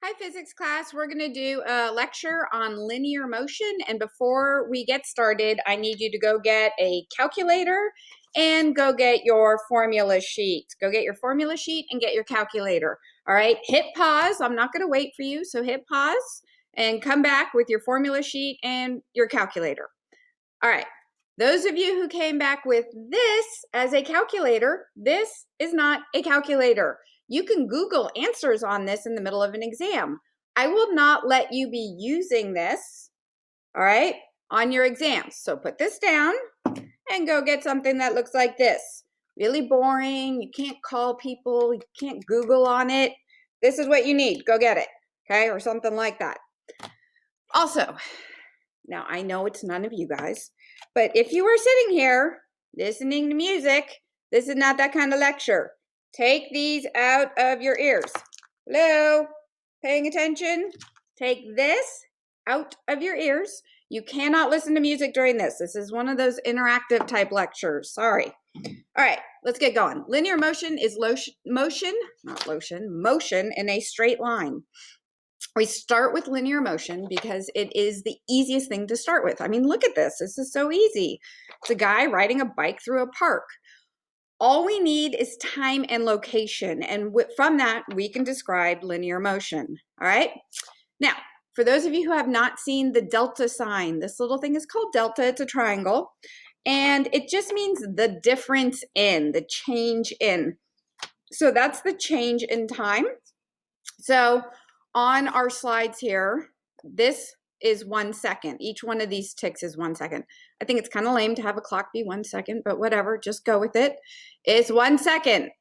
Hi, physics class. We're going to do a lecture on linear motion. And before we get started, I need you to go get a calculator and go get your formula sheet. Go get your formula sheet and get your calculator. All right, hit pause. I'm not going to wait for you. So hit pause and come back with your formula sheet and your calculator. All right. Those of you who came back with this as a calculator, this is not a calculator. You can Google answers on this in the middle of an exam. I will not let you be using this, all right, on your exams. So put this down and go get something that looks like this. Really boring. You can't call people. You can't Google on it. This is what you need. Go get it, okay, or something like that. Also, now I know it's none of you guys, but if you are sitting here listening to music, this is not that kind of lecture. Take these out of your ears. Hello? Paying attention? Take this out of your ears. You cannot listen to music during this. This is one of those interactive type lectures. Sorry. All right, let's get going. Linear motion is motion in a straight line. We start with linear motion because it is the easiest thing to start with. I mean, look at this. This is so easy. It's a guy riding a bike through a park. All we need is time and location. And from that, we can describe linear motion. All right. Now, for those of you who have not seen the delta sign, this little thing is called delta. It's a triangle. And it just means the difference in, the change in. So that's the change in time. So on our slides here, this is 1 second. Each one of these ticks is 1 second. I think it's kind of lame to have a clock be 1 second, but whatever, just go with it. It's 1 second,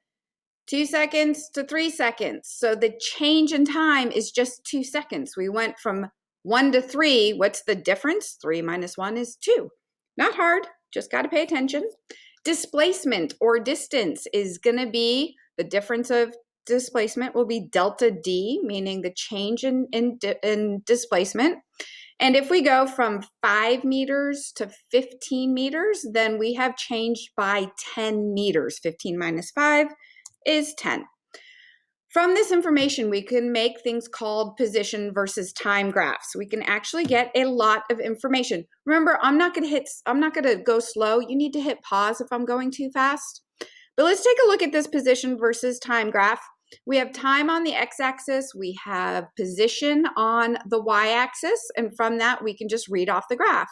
2 seconds to 3 seconds. So the change in time is just 2 seconds. We went from 1 to 3. What's the difference? 3 minus 1 is 2. Not hard, just got to pay attention. Displacement or distance is going to be the difference of displacement will be delta D, meaning the change in displacement. And if we go from 5 meters to 15 meters, then we have changed by 10 meters. 15 minus 5 is 10. From this information, we can make things called position versus time graphs. We can actually get a lot of information. Remember, I'm not going to go slow. You need to hit pause if I'm going too fast. But let's take a look at this position versus time graph. We have time on the x-axis, we have position on the y-axis, and from that we can just read off the graph.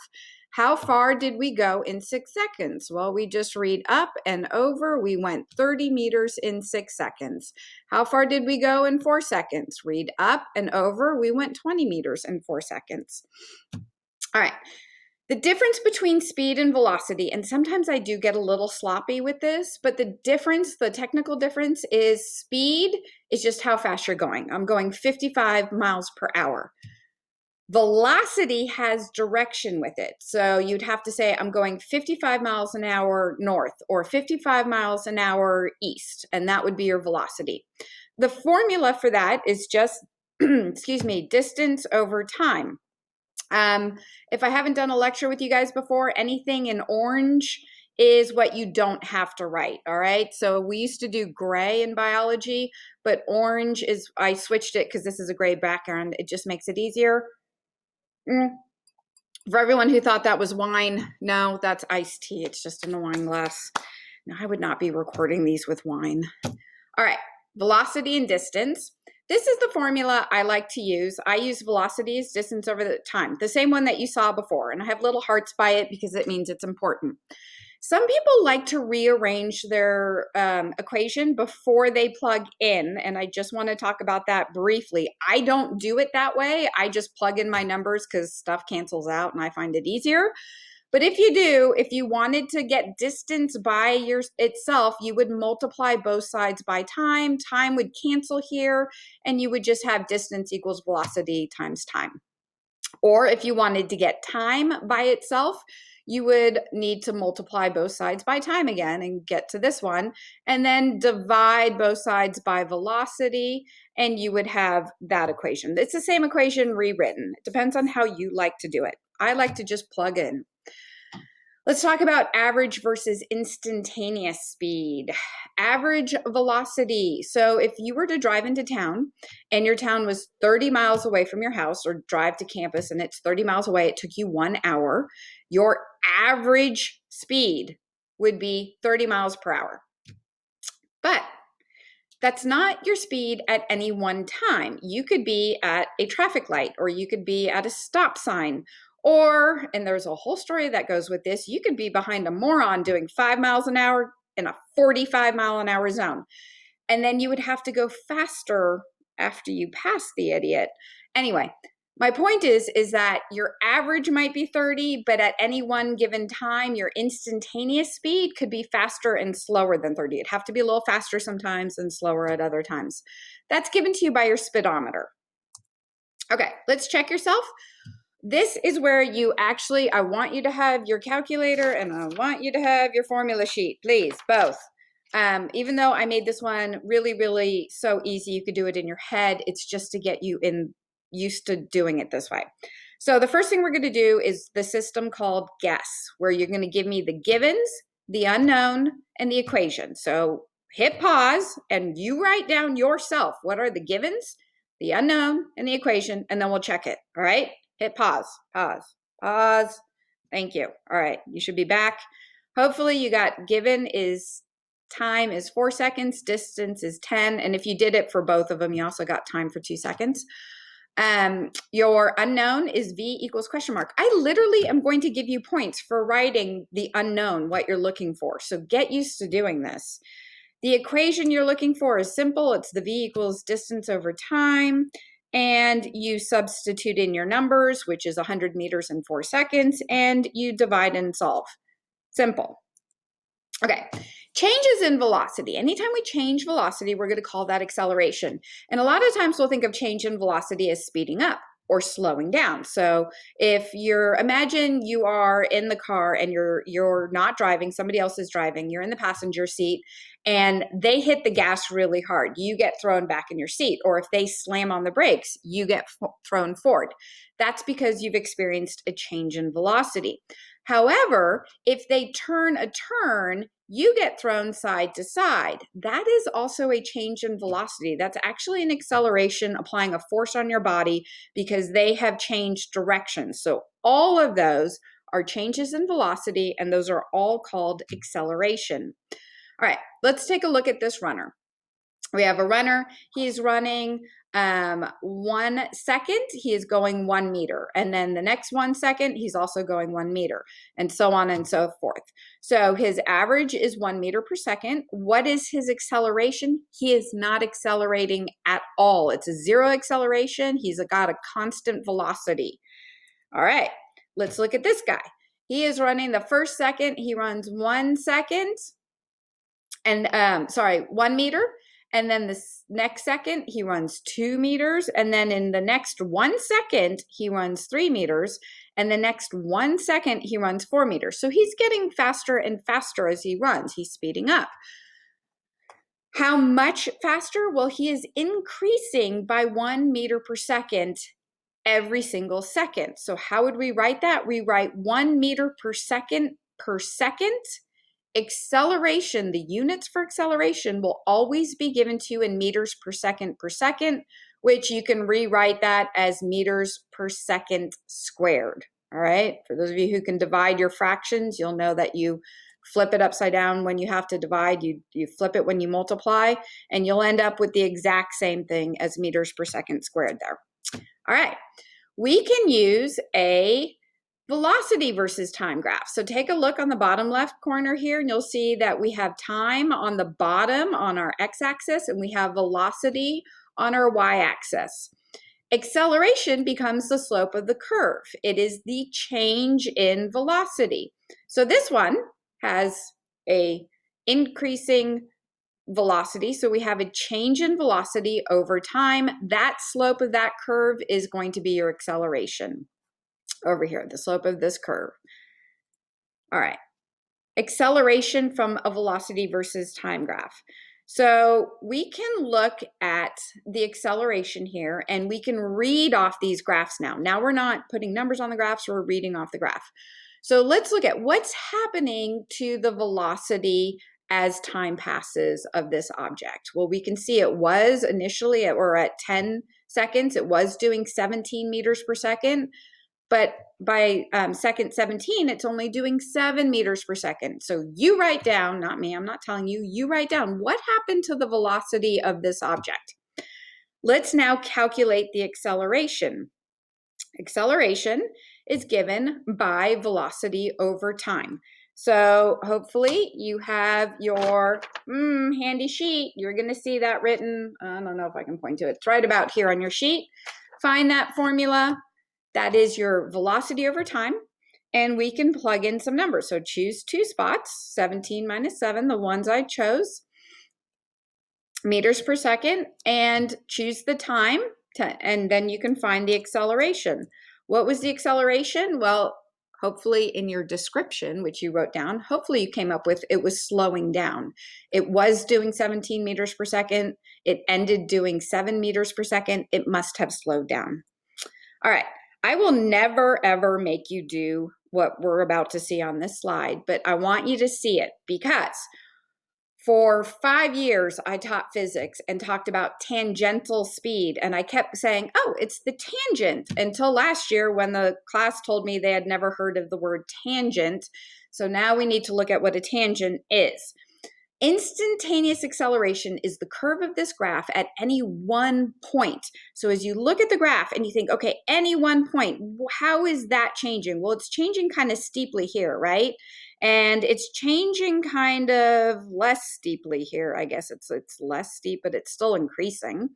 How far did we go in 6 seconds? Well, we just read up and over. We went 30 meters in 6 seconds. How far did we go in 4 seconds? Read up and over. We went 20 meters in 4 seconds. All right. The difference between speed and velocity, and sometimes I do get a little sloppy with this, but the difference, the technical difference is speed is just how fast you're going. I'm going 55 miles per hour. Velocity has direction with it. So you'd have to say, I'm going 55 miles an hour north or 55 miles an hour east, and that would be your velocity. The formula for that is just, excuse me, distance over time. If I haven't done a lecture with you guys before, anything in orange is what you don't have to write, all right? So we used to do gray in biology, but orange is, I switched it because this is a gray background. It just makes it easier. For everyone who thought that was wine, no, that's iced tea. It's just in a wine glass. Now, I would not be recording these with wine. All right, velocity and distance. This is the formula I like to use. I use velocity as distance over the time, the same one that you saw before, and I have little hearts by it because it means it's important. Some people like to rearrange their equation before they plug in, and I just want to talk about that briefly. I don't do it that way. I just plug in my numbers because stuff cancels out and I find it easier. But if you do, if you wanted to get distance by itself, you would multiply both sides by time. Time would cancel here, and you would just have distance equals velocity times time. Or if you wanted to get time by itself, you would need to multiply both sides by time again and get to this one, and then divide both sides by velocity, and you would have that equation. It's the same equation rewritten. It depends on how you like to do it. I like to just plug in. Let's talk about average versus instantaneous speed. Average velocity. So if you were to drive into town and your town was 30 miles away from your house, or drive to campus and it's 30 miles away, it took you 1 hour, your average speed would be 30 miles per hour. But that's not your speed at any one time. You could be at a traffic light, or you could be at a stop sign, or, and there's a whole story that goes with this, you could be behind a moron doing 5 miles an hour in a 45-mile-an-hour zone. And then you would have to go faster after you pass the idiot. Anyway, my point is that your average might be 30, but at any one given time, your instantaneous speed could be faster and slower than 30. It'd have to be a little faster sometimes and slower at other times. That's given to you by your speedometer. Okay, let's check yourself. This is where you actually, I want you to have your calculator and I want you to have your formula sheet, please, both. Even though I made this one really, really so easy, you could do it in your head. It's just to get you used to doing it this way. So the first thing we're going to do is the system called guess, where you're going to give me the givens, the unknown, and the equation. So hit pause and you write down yourself what are the givens, the unknown, and the equation, and then we'll check it. All right? Hit pause, pause, pause. Thank you. All right, you should be back. Hopefully you got given is time is 4 seconds, distance is 10. And if you did it for both of them, you also got time for 2 seconds. Your unknown is V equals question mark. I literally am going to give you points for writing the unknown, what you're looking for. So get used to doing this. The equation you're looking for is simple. It's the V equals distance over time. And you substitute in your numbers, which is 100 meters in 4 seconds, and you divide and solve. Simple. Okay, changes in velocity. Anytime we change velocity, we're going to call that acceleration. And a lot of times we'll think of change in velocity as speeding up or slowing down. So if imagine you are in the car and you're not driving, somebody else is driving, you're in the passenger seat, and they hit the gas really hard, you get thrown back in your seat. Or if they slam on the brakes, you get thrown forward. That's because you've experienced a change in velocity. However, if they turn a turn, you get thrown side to side. That is also a change in velocity. That's actually an acceleration, applying a force on your body because they have changed direction. So all of those are changes in velocity, and those are all called acceleration. All right, let's take a look at this runner. We have a runner, he's running 1 second, he is going 1 meter. And then the next 1 second, he's also going 1 meter, and so on and so forth. So his average is 1 meter per second. What is his acceleration? He is not accelerating at all. It's a zero acceleration. He's got a constant velocity. All right, let's look at this guy. He is running the first second, he runs 1 second, and 1 meter. And then the next second, he runs 2 meters. And then in the next 1 second, he runs 3 meters. And the next 1 second, he runs 4 meters. So he's getting faster and faster as he runs. He's speeding up. How much faster? Well, he is increasing by 1 meter per second every single second. So how would we write that? We write 1 meter per second per second. Acceleration, the units for acceleration will always be given to you in meters per second, which you can rewrite that as meters per second squared. All right, for those of you who can divide your fractions, you'll know that you flip it upside down when you have to divide, you flip it when you multiply, and you'll end up with the exact same thing as meters per second squared there. All right, we can use a velocity versus time graph. So take a look on the bottom left corner here, and you'll see that we have time on the bottom on our x-axis, and we have velocity on our y-axis. Acceleration becomes the slope of the curve. It is the change in velocity. So this one has a increasing velocity. So we have a change in velocity over time. That slope of that curve is going to be your acceleration. Over here, the slope of this curve. All right, acceleration from a velocity versus time graph. So we can look at the acceleration here, and we can read off these graphs now. Now we're not putting numbers on the graphs, we're reading off the graph. So let's look at what's happening to the velocity as time passes of this object. Well, we can see it was initially at 10 seconds, it was doing 17 meters per second, but by second 17, it's only doing 7 meters per second. So you write down, not me, I'm not telling you, you write down what happened to the velocity of this object. Let's now calculate the acceleration. Acceleration is given by velocity over time. So hopefully you have your handy sheet. You're going to see that written. I don't know if I can point to it. It's right about here on your sheet. Find that formula. That is your velocity over time. And we can plug in some numbers. So choose two spots, 17 minus 7, the ones I chose, meters per second, and choose the time, and then you can find the acceleration. What was the acceleration? Well, hopefully in your description, which you wrote down, hopefully you came up with it was slowing down. It was doing 17 meters per second. It ended doing 7 meters per second. It must have slowed down. All right. I will never, ever make you do what we're about to see on this slide, but I want you to see it because for 5 years, I taught physics and talked about tangential speed. And I kept saying, oh, it's the tangent, until last year when the class told me they had never heard of the word tangent. So now we need to look at what a tangent is. Instantaneous acceleration is the curve of this graph at any one point. So as you look at the graph and you think, okay, any one point, how is that changing? Well, it's changing kind of steeply here, right? And it's changing kind of less steeply here. I guess it's less steep, but it's still increasing.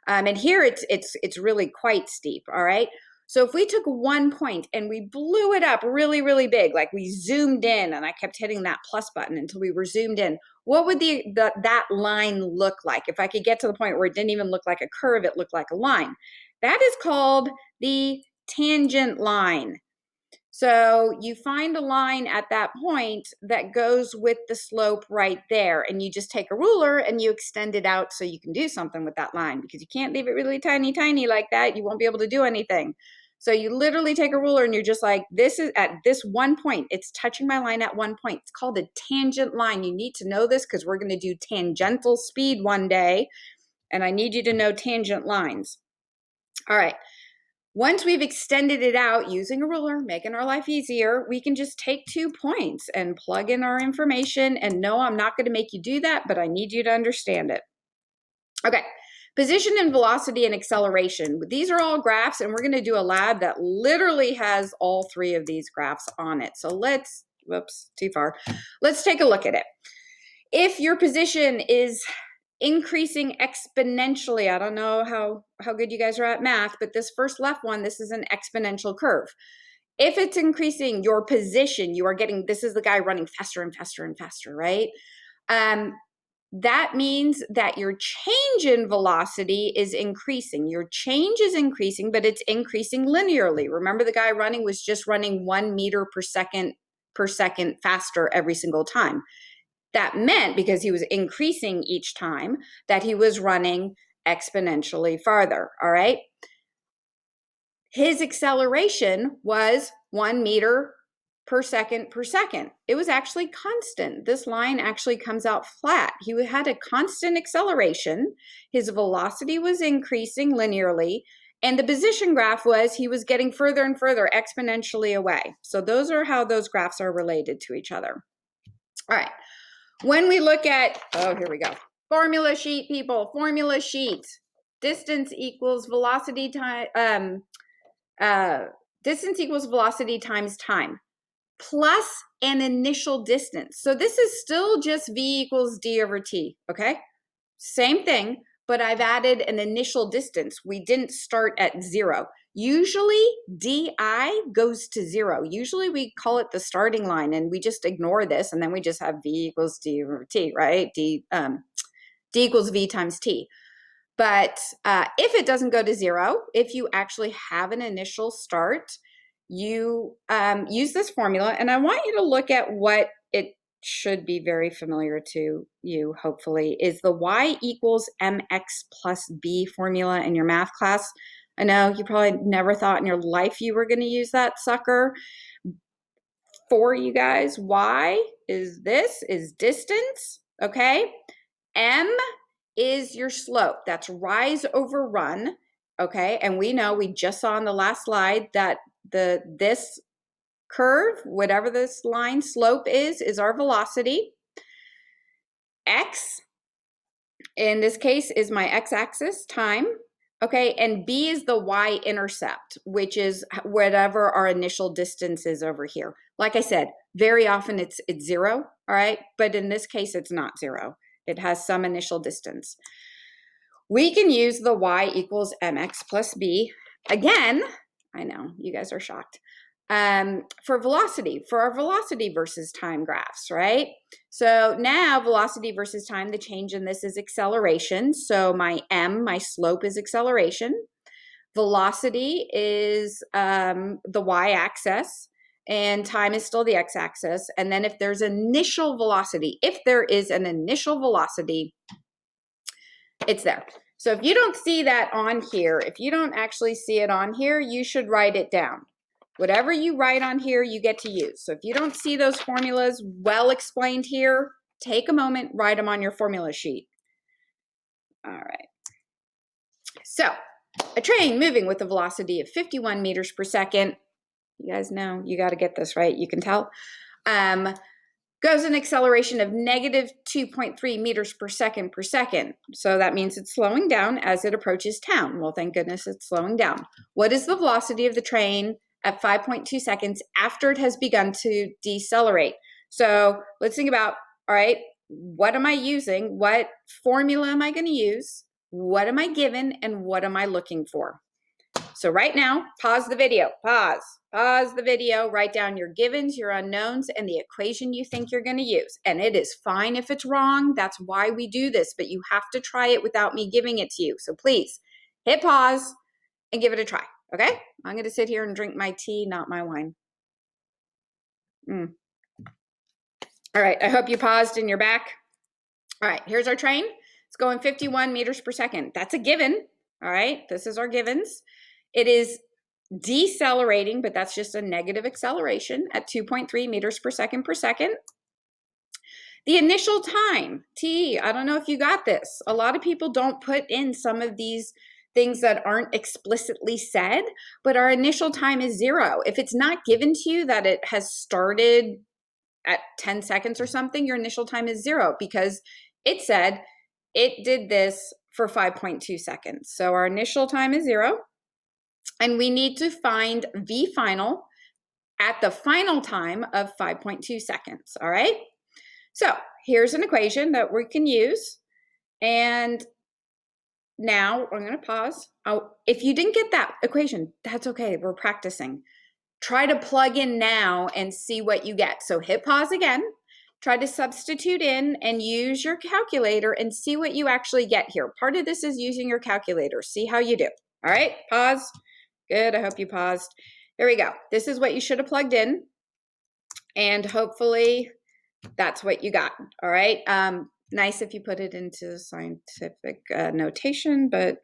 And here it's really quite steep, all right? So if we took one point and we blew it up really, really big, like we zoomed in, and I kept hitting that plus button until we were zoomed in, what would that line look like? If I could get to the point where it didn't even look like a curve, it looked like a line. That is called the tangent line. So you find a line at that point that goes with the slope right there, and you just take a ruler and you extend it out so you can do something with that line, because you can't leave it really tiny, tiny like that. You won't be able to do anything. So you literally take a ruler and you're just like, this is at this one point, it's touching my line at one point. It's called a tangent line. You need to know this because we're going to do tangential speed one day, and I need you to know tangent lines. All right. Once we've extended it out using a ruler, making our life easier, we can just take 2 points and plug in our information. And no, I'm not going to make you do that, but I need you to understand it. Okay, position and velocity and acceleration. These are all graphs, and we're going to do a lab that literally has all 3 of these graphs on it. So let's, whoops, too far. Let's take a look at it. If your position is increasing exponentially. I don't know how good you guys are at math, but this first left one, this is an exponential curve. If it's increasing your position, you are getting, this is the guy running faster and faster and faster, right? That means that your change in velocity is increasing. Your change is increasing, but it's increasing linearly. Remember, the guy running was just running 1 meter per second faster every single time. That meant, because he was increasing each time, that he was running exponentially farther, all right? His acceleration was 1 meter per second per second. It was actually constant. This line actually comes out flat. He had a constant acceleration. His velocity was increasing linearly, and the position graph was he was getting further and further exponentially away. So those are how those graphs are related to each other. All right. When we look at, oh, here we go. Formula sheet, people, formula sheet. Distance equals velocity time, distance equals velocity times time, plus an initial distance. So this is still just V equals D over T, okay? Same thing, but I've added an initial distance. We didn't start at 0. Usually DI goes to 0. Usually we call it the starting line, and we just ignore this, and then we just have V equals D over T, right? D equals V times T. But if it doesn't go to 0, if you actually have an initial start, you use this formula, and I want you to look at what it should be very familiar to you, hopefully, is the y equals mx plus b formula in your math class. I know you probably never thought in your life you were going to use that sucker. for you guys. Y is distance, okay? M is your slope. That's rise over run, okay? And we know, we just saw on the last slide that this curve, whatever this line slope is our velocity. X, in this case, is my x-axis, time. Okay, and B is the y-intercept, which is whatever our initial distance is over here. Like I said, very often it's 0, all right? But in this case, it's not 0. It has some initial distance. We can use the y equals mx plus b. Again, I know, you guys are shocked. For velocity, for our velocity versus time graphs, right? So now velocity versus time, the change in this is acceleration. So my m, my slope, is acceleration. Velocity is the y-axis, and time is still the x-axis. And then if there's initial velocity, if there is an initial velocity, it's there. So if you don't see that on here, if you don't actually see it on here, you should write it down. Whatever you write on here, you get to use. So if you don't see those formulas well explained here, take a moment, write them on your formula sheet. All right. So a train moving with a velocity of 51 meters per second, you guys know, you got to get this right, you can tell, goes an acceleration of negative 2.3 meters per second. So that means it's slowing down as it approaches town. Well, thank goodness it's slowing down. What is the velocity of the train at 5.2 seconds after it has begun to decelerate? So let's think about, all right, what am I using? What formula am I going to use? What am I given? And what am I looking for? So right now, pause the video, pause the video, write down your givens, your unknowns, and the equation you think you're going to use. And it is fine if it's wrong. That's why we do this, but you have to try it without me giving it to you. So please hit pause and give it a try, okay? I'm going to sit here and drink my tea, not my wine. All right, I hope you paused and you're back. All right, here's our train. It's going 51 meters per second. That's a given, all right? This is our givens. It is decelerating, but that's just a negative acceleration at 2.3 meters per second. The initial time, T, I don't know if you got this. A lot of people don't put in some of these things that aren't explicitly said, but our initial time is 0. If it's not given to you that it has started at 10 seconds or something, your initial time is 0 because it said it did this for 5.2 seconds. So our initial time is 0. And we need to find V final at the final time of 5.2 seconds, all right? So here's an equation that we can use. And now I'm going to pause. If you didn't get that equation, that's okay. We're practicing. Try to plug in now and see what you get. So hit pause again. Try to substitute in and use your calculator and see what you actually get here. Part of this is using your calculator. See how you do. All right, pause. Good, I hope you paused. Here we go. This is what you should have plugged in. And hopefully that's what you got, all right? Nice if you put it into scientific notation, but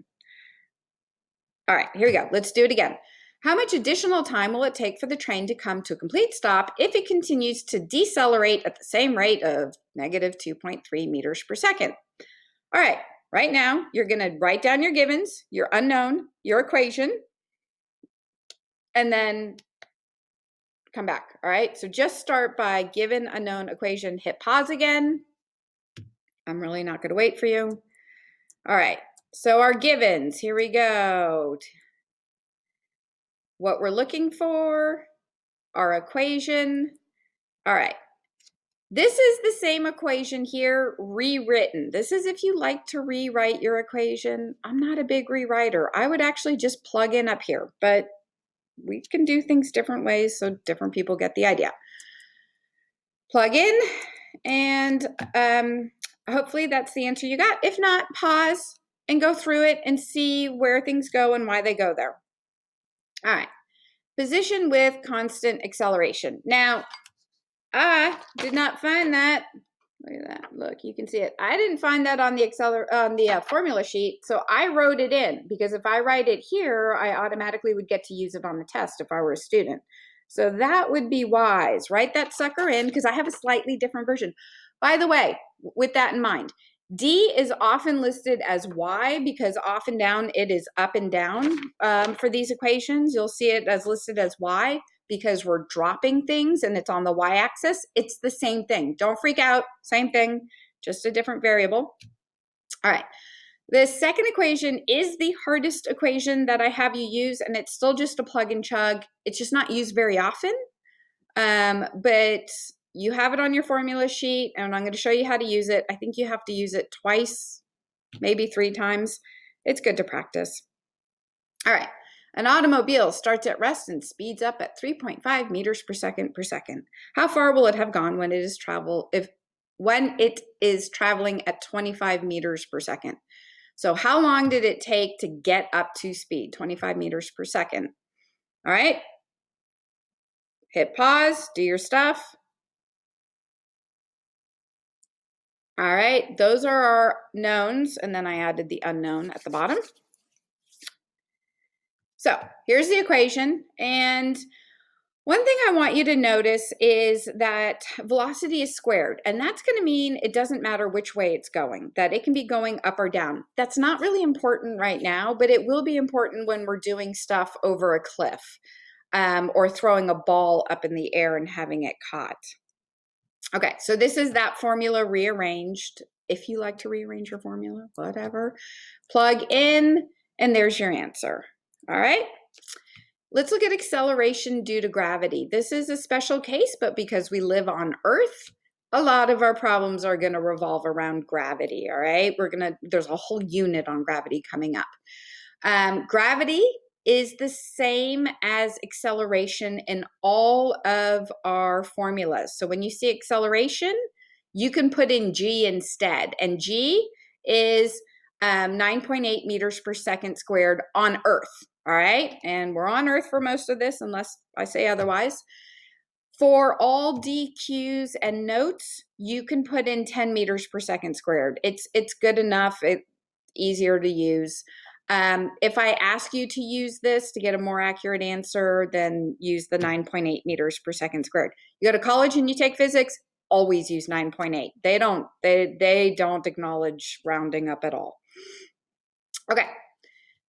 all right, here we go. Let's do it again. How much additional time will it take for the train to come to a complete stop if it continues to decelerate at the same rate of negative 2.3 meters per second? All right, right now, you're gonna write down your givens, your unknown, your equation, and then come back, all right? So just start by given, unknown, equation, hit pause again. I'm really not gonna wait for you. All right, so our givens, here we go. What we're looking for, our equation. All right, this is the same equation here, rewritten. This is if you like to rewrite your equation. I'm not a big rewriter. I would actually just plug in up here, but we can do things different ways so different people get the idea. Plug in, and hopefully that's the answer you got. If not, pause and go through it and see where things go and why they go there. All right, position with constant acceleration. Now, I did not find that. Look at that. Look, you can see it. I didn't find that on the formula sheet, so I wrote it in because if I write it here, I automatically would get to use it on the test if I were a student. So that would be Y's. Write that sucker in because I have a slightly different version. By the way, with that in mind, D is often listed as Y because off and down it is up and down for these equations. You'll see it as listed as Y because we're dropping things and it's on the Y-axis. It's the same thing. Don't freak out. Same thing, just a different variable. All right. The second equation is the hardest equation that I have you use, and it's still just a plug and chug. It's just not used very often, but you have it on your formula sheet, and I'm going to show you how to use it. I think you have to use it twice, maybe 3 times. It's good to practice. All right. An automobile starts at rest and speeds up at 3.5 meters per second per second. How far will it have gone when it is traveling at 25 meters per second? So how long did it take to get up to speed? 25 meters per second. All right. Hit pause, do your stuff. All right, those are our knowns, and then I added the unknown at the bottom. So here's the equation, and one thing I want you to notice is that velocity is squared, and that's going to mean it doesn't matter which way it's going, that it can be going up or down. That's not really important right now, but it will be important when we're doing stuff over a cliff or throwing a ball up in the air and having it caught. Okay, so this is that formula rearranged. If you like to rearrange your formula, whatever. Plug in, and there's your answer. All right. Let's look at acceleration due to gravity. This is a special case, but because we live on Earth, a lot of our problems are going to revolve around gravity, all right? There's a whole unit on gravity coming up. Gravity is the same as acceleration in all of our formulas. So when you see acceleration, you can put in G instead, and G is 9.8 meters per second squared on Earth. All right, and we're on Earth for most of this, unless I say otherwise. For all DQs and notes, you can put in 10 meters per second squared. It's good enough. It's easier to use. If I ask you to use this to get a more accurate answer, then use the 9.8 meters per second squared. You go to college and you take physics, always use 9.8. They don't acknowledge rounding up at all. Okay,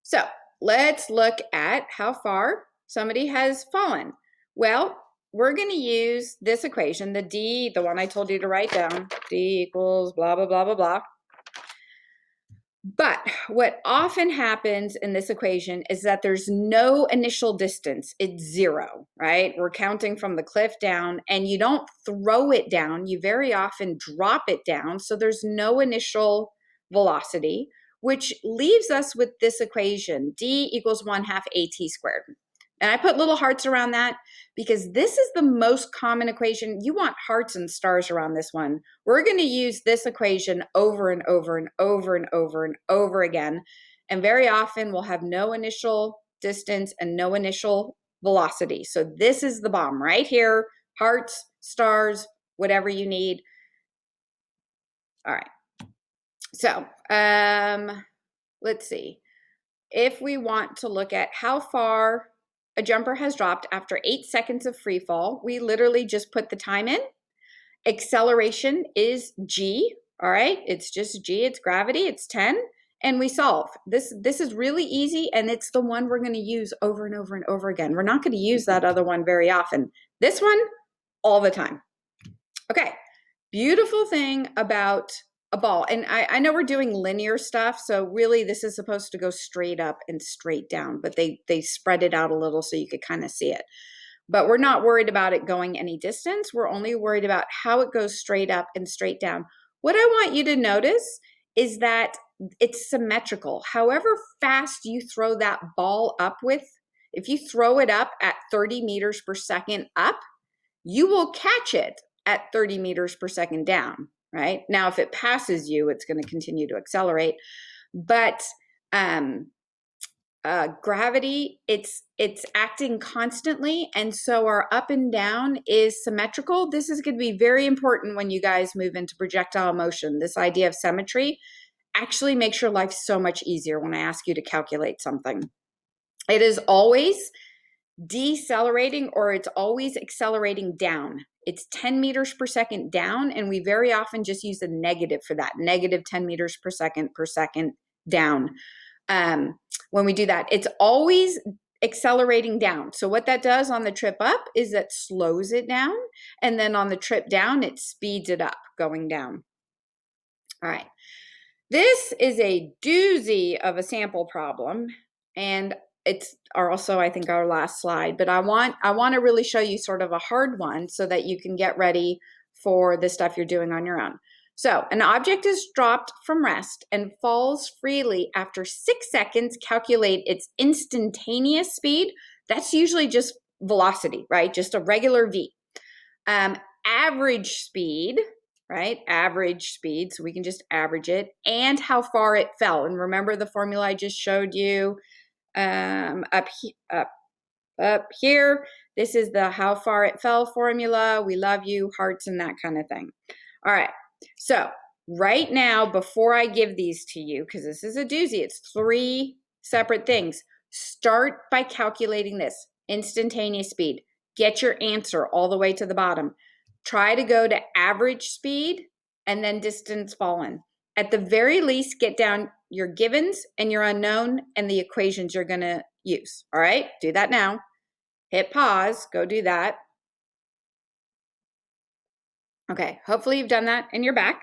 so let's look at how far somebody has fallen. Well, we're going to use this equation, the D, the one I told you to write down, D equals blah, blah, blah, blah, blah. But what often happens in this equation is that there's no initial distance. It's 0, right? We're counting from the cliff down, and you don't throw it down. You very often drop it down. So there's no initial velocity, which leaves us with this equation, D equals 1/2 AT squared. And I put little hearts around that because this is the most common equation. You want hearts and stars around this one. We're going to use this equation over and over and over and over and over again. And very often we'll have no initial distance and no initial velocity. So this is the bomb right here. Hearts, stars, whatever you need. All right. So let's see. If we want to look at how far a jumper has dropped after 8 seconds of free fall, we literally just put the time in. Acceleration is G, all right? It's just G, it's gravity, it's 10, and we solve. This is really easy, and it's the one we're going to use over and over and over again. We're not going to use that other one very often. This one, all the time. Okay, beautiful thing about a ball, and I know we're doing linear stuff, so really this is supposed to go straight up and straight down, but they spread it out a little so you could kind of see it. But we're not worried about it going any distance. We're only worried about how it goes straight up and straight down. What I want you to notice is that it's symmetrical. However fast you throw that ball up with, if you throw it up at 30 meters per second up, you will catch it at 30 meters per second down. Right? Now, if it passes you, it's going to continue to accelerate. But gravity, it's acting constantly, and so our up and down is symmetrical. This is going to be very important when you guys move into projectile motion. This idea of symmetry actually makes your life so much easier when I ask you to calculate something. It is always decelerating or it's always accelerating down. It's 10 meters per second down, and we very often just use a negative for that, negative 10 meters per second down. When we do that, it's always accelerating down. So what that does on the trip up is that slows it down, and then on the trip down, it speeds it up going down. All right. This is a doozy of a sample problem, and it's also, I think, our last slide, but I want to really show you sort of a hard one so that you can get ready for the stuff you're doing on your own. So an object is dropped from rest and falls freely after 6 seconds. Calculate its instantaneous speed. That's usually just velocity, right? Just a regular V. Average speed, right? Average speed, so we can just average it, and how far it fell. And remember the formula I just showed you up here. This is the how far it fell formula. We love you, hearts, and that kind of thing. All right, so right now, before I give these to you, because this is a doozy, it's 3 separate things. Start by calculating this instantaneous speed. Get your answer all the way to the bottom. Try to go to average speed and then distance fallen. At the very least, get down your givens and your unknown and the equations you're going to use. All right, do that now. Hit pause, go do that. Okay, hopefully you've done that and you're back.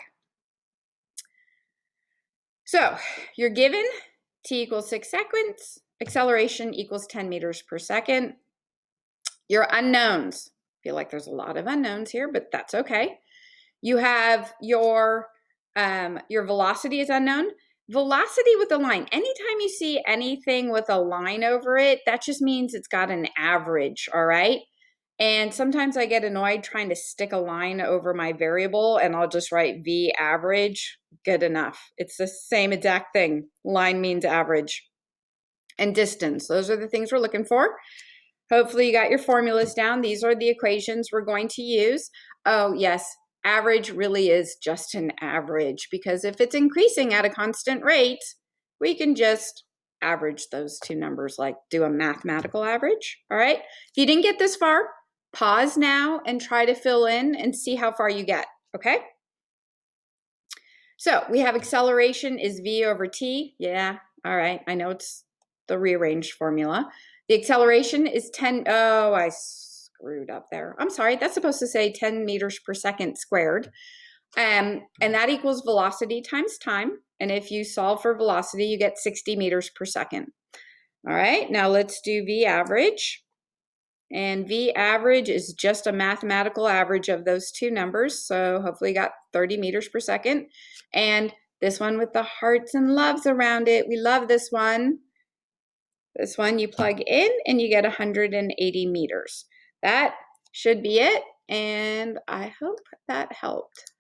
So you're given t equals 6 seconds, acceleration equals 10 meters per second. Your unknowns, I feel like there's a lot of unknowns here, but that's okay. You have your velocity is unknown. Velocity with a line. Anytime you see anything with a line over it, that just means it's got an average, all right? And sometimes I get annoyed trying to stick a line over my variable, and I'll just write V average. Good enough. It's the same exact thing. Line means average. And distance. Those are the things we're looking for. Hopefully you got your formulas down. These are the equations we're going to use. Oh, yes, average really is just an average, because if it's increasing at a constant rate, we can just average those two numbers, like do a mathematical average. All right. If you didn't get this far, pause now and try to fill in and see how far you get. Okay. So we have acceleration is V over T. Yeah. All right. I know it's the rearranged formula. The acceleration is 10. Oh, I screwed up there. I'm sorry. That's supposed to say 10 meters per second squared. And that equals velocity times time. And if you solve for velocity, you get 60 meters per second. All right. Now let's do V average. And V average is just a mathematical average of those two numbers. So hopefully you got 30 meters per second. And this one with the hearts and loves around it. We love this one. This one you plug in and you get 180 meters. That should be it. And I hope that helped.